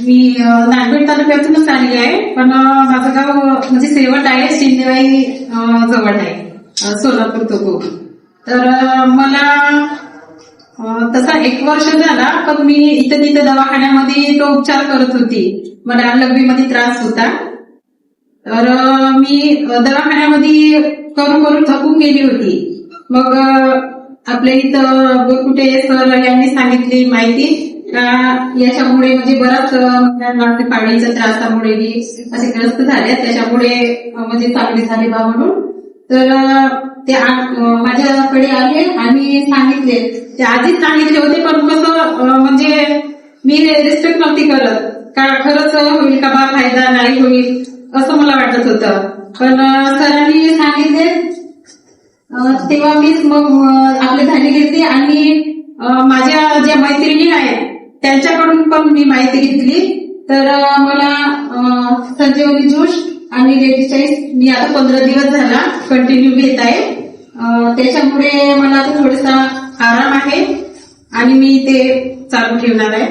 मी नांदेड तालुक्यातूनच आली आहे, पण माझं गाव म्हणजे सेवट आहे, शिंदेवाई जवळ आहे, सोलापूर तो. तर मला तसा 1 वर्ष झाला, पण मी इथं तिथं दवाखान्यामध्ये तो उपचार करत होती. मला लघवीमध्ये त्रास होता. तर मी दवाखान्यामध्ये करून थकून गेली होती. मग आपल्या इथं बोरकुटे सर यांनी सांगितली माहिती का याच्यामुळे म्हणजे बराच पाणीच्या त्रासामुळे असे ग्रस्त झाले, त्याच्यामुळे म्हणजे चांगली झाली बा म्हणून. तर ते माझ्याकडे आले आणि सांगितले, ते आधीच सांगितले होते, पण कसं म्हणजे मी रिस्पेक्ट नव्हती करत का खरंच होईल का बा फायदा नाही होईल असं मला वाटत होतं. पण सरांनी सांगितले तेव्हा मी मग आपले धान्य घेतली आणि माझ्या ज्या मैत्रिणी आहेत त्यांच्याकडून पण मी माहिती घेतली. तर मला संजीवनी ज्यूस आणि लेडीचाईस मी आता 15 दिवस झाला कंटिन्यू घेत आहे. त्याच्यामुळे मला आता थोडासा आराम आहे आणि मी ते चालू ठेवणार आहे.